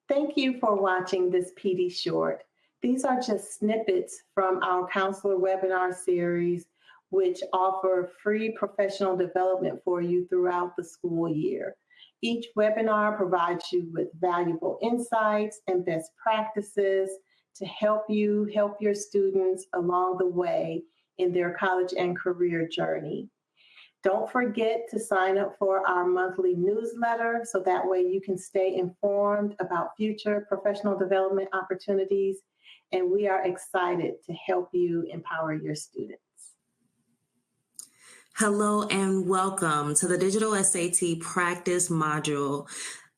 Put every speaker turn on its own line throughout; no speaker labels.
Thank you for watching this PD Short. These are just snippets from our counselor webinar series, which offer free professional development for you throughout the school year. Each webinar provides you with valuable insights and best practices to help you help your students along the way in their college and career journey. Don't forget to sign up for our monthly newsletter so that way you can stay informed about future professional development opportunities, and we are excited to help you empower your students.
Hello and welcome to the Digital SAT Practice Module.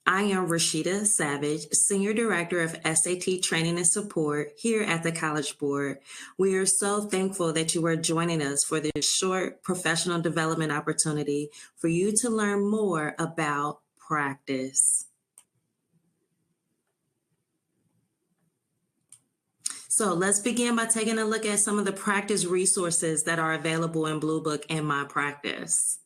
I am Rashida Savage, Senior Director of SAT Training and Support here at the College Board. We are so thankful that you are joining us for this short professional development opportunity for you to learn more about practice. So let's begin by taking a look at some of the practice resources that are available in BlueBook and My Practice.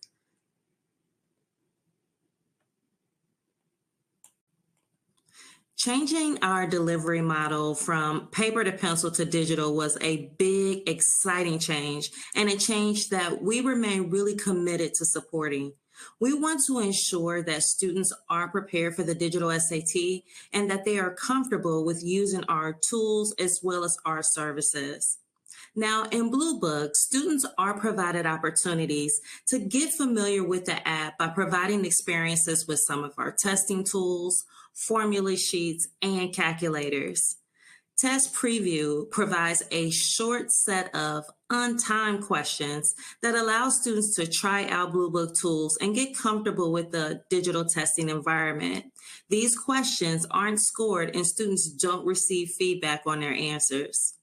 Changing our delivery model from paper to pencil to digital was a big, exciting change, and a change that we remain really committed to supporting. We want to ensure that students are prepared for the digital SAT and that they are comfortable with using our tools as well as our services. Now, in BlueBook, students are provided opportunities to get familiar with the app by providing experiences with some of our testing tools, formula sheets, and calculators. Test Preview provides a short set of untimed questions that allow students to try out BlueBook tools and get comfortable with the digital testing environment. These questions aren't scored and students don't receive feedback on their answers.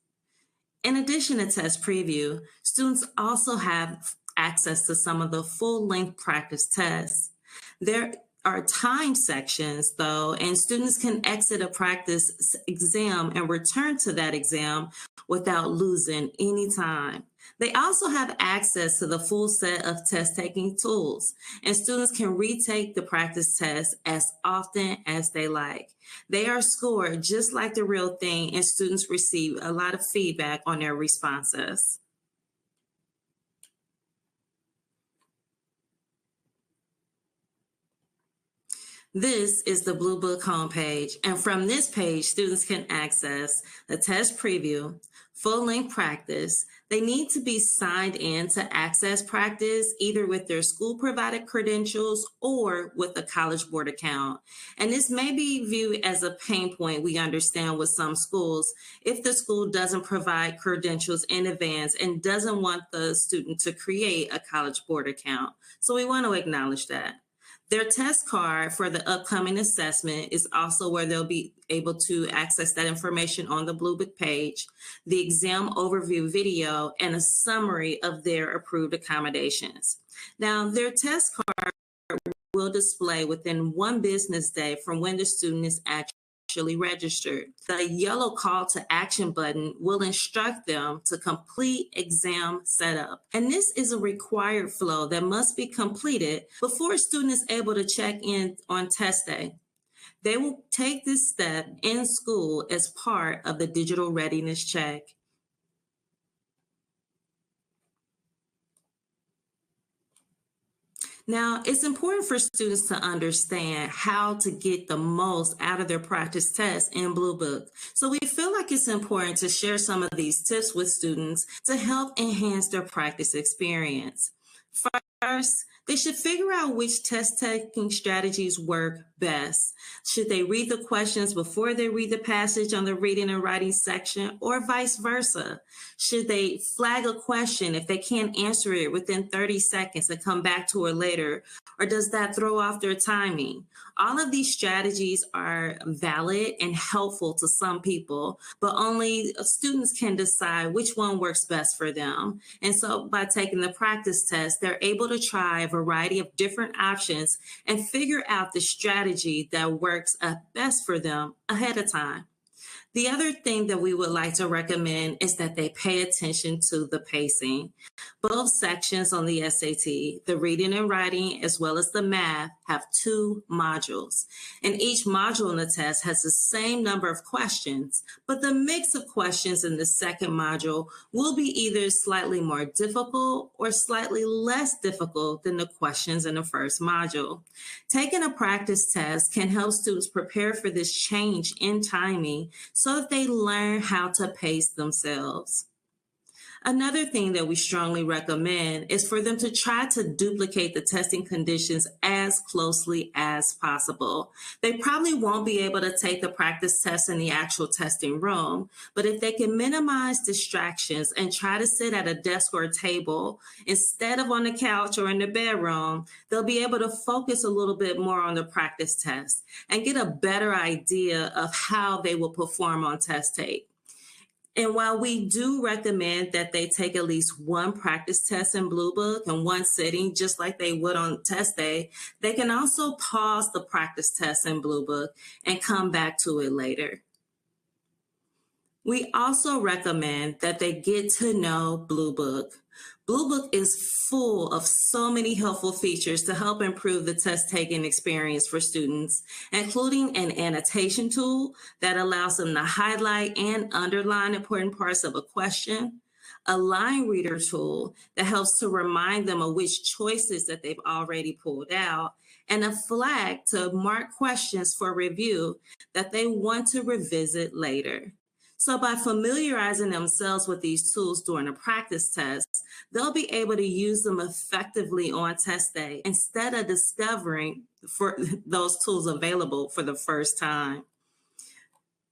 In addition to Test Preview, students also have access to some of the full-length practice tests. There are time sections, though, and students can exit a practice exam and return to that exam without losing any time. They also have access to the full set of test-taking tools, and students can retake the practice test as often as they like. They are scored just like the real thing, and students receive a lot of feedback on their responses. This is the BlueBook homepage, and from this page, students can access the test preview, full-length practice. They need to be signed in to access practice, either with their school-provided credentials or with a College Board account. And this may be viewed as a pain point, we understand, with some schools, if the school doesn't provide credentials in advance and doesn't want the student to create a College Board account. So we want to acknowledge that. Their test card for the upcoming assessment is also where they'll be able to access that information on the BlueBook page, the exam overview video, and a summary of their approved accommodations. Now, their test card will display within 1 business day from when the student is actually registered. The yellow call to action button will instruct them to complete exam setup. And this is a required flow that must be completed before a student is able to check in on test day. They will take this step in school as part of the digital readiness check. Now, it's important for students to understand how to get the most out of their practice tests in BlueBook. So we feel like it's important to share some of these tips with students to help enhance their practice experience. First, they should figure out which test-taking strategies work best. Should they read the questions before they read the passage on the reading and writing section, or vice versa? Should they flag a question if they can't answer it within 30 seconds and come back to it later, or does that throw off their timing? All of these strategies are valid and helpful to some people, but only students can decide which one works best for them. And so by taking the practice test, they're able to try a variety of different options and figure out the strategy that works best for them ahead of time. The other thing that we would like to recommend is that they pay attention to the pacing. Both sections on the SAT, the reading and writing, as well as the math, have 2 modules. And each module in the test has the same number of questions, but the mix of questions in the second module will be either slightly more difficult or slightly less difficult than the questions in the first module. Taking a practice test can help students prepare for this change in timing so that they learn how to pace themselves. Another thing that we strongly recommend is for them to try to duplicate the testing conditions as closely as possible. They probably won't be able to take the practice test in the actual testing room, but if they can minimize distractions and try to sit at a desk or a table instead of on the couch or in the bedroom, they'll be able to focus a little bit more on the practice test and get a better idea of how they will perform on test tape. And while we do recommend that they take at least one practice test in BlueBook in one sitting, just like they would on test day, they can also pause the practice test in BlueBook and come back to it later. We also recommend that they get to know BlueBook. BlueBook is full of so many helpful features to help improve the test-taking experience for students, including an annotation tool that allows them to highlight and underline important parts of a question, a line reader tool that helps to remind them of which choices that they've already pulled out, and a flag to mark questions for review that they want to revisit later. So by familiarizing themselves with these tools during a practice test, they'll be able to use them effectively on test day instead of discovering for those tools available for the first time.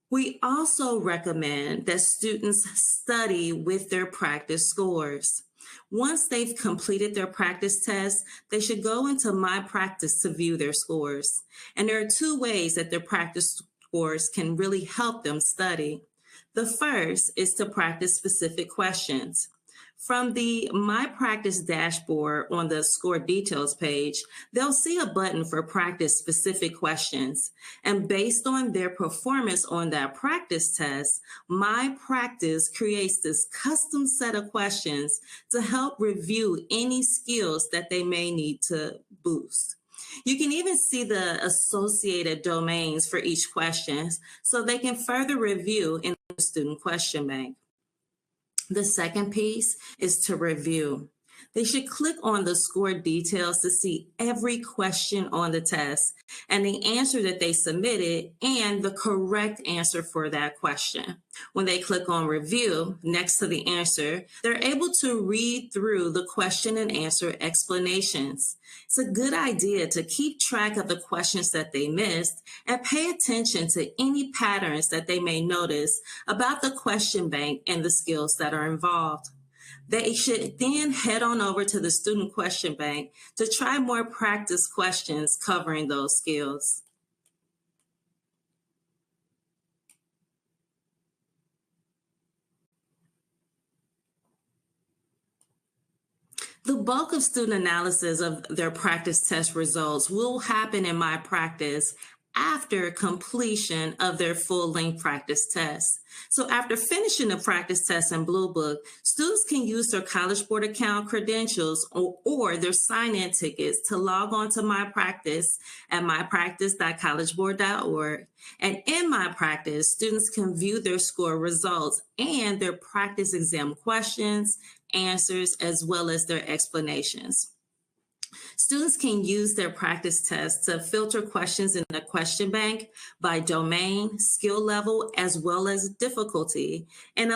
We also recommend that students study with their practice scores. Once they've completed their practice test, they should go into My Practice to view their scores. And there are 2 ways that their practice scores can really help them study. The first is to practice specific questions. From the My Practice dashboard on the score details page, they'll see a button for practice specific questions. And based on their performance on that practice test, My Practice creates this custom set of questions to help review any skills that they may need to boost. You can even see the associated domains for each question so they can further review in the student question bank. The second piece is to review. They should click on the score details to see every question on the test and the answer that they submitted and the correct answer for that question. When they click on review next to the answer, they're able to read through the question and answer explanations. It's a good idea to keep track of the questions that they missed and pay attention to any patterns that they may notice about the question bank and the skills that are involved. They should then head on over to the student question bank to try more practice questions covering those skills. The bulk of student analysis of their practice test results will happen in My Practice after completion of their full-length practice test. So after finishing the practice test in BlueBook, students can use their College Board account credentials or their sign-in tickets to log on to My Practice at mypractice.collegeboard.org. And in My Practice, students can view their score results and their practice exam questions, answers, as well as their explanations. Students can use their practice tests to filter questions in the question bank by domain, skill level, as well as difficulty. And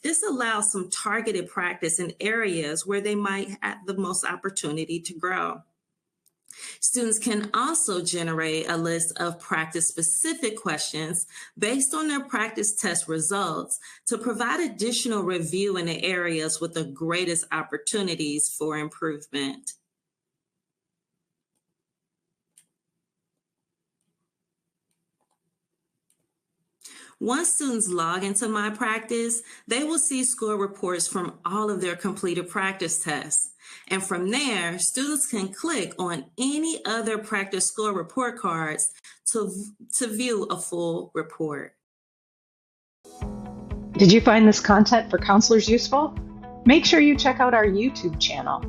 this allows some targeted practice in areas where they might have the most opportunity to grow. Students can also generate a list of practice-specific questions based on their practice test results to provide additional review in the areas with the greatest opportunities for improvement. Once students log into My Practice, they will see score reports from all of their completed practice tests. And from there, students can click on any other practice score report cards to view a full report.
Did you find this content for counselors useful? Make sure you check out our YouTube channel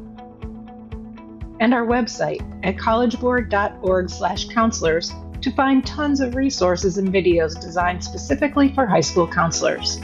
and our website at collegeboard.org/counselors to find tons of resources and videos designed specifically for high school counselors.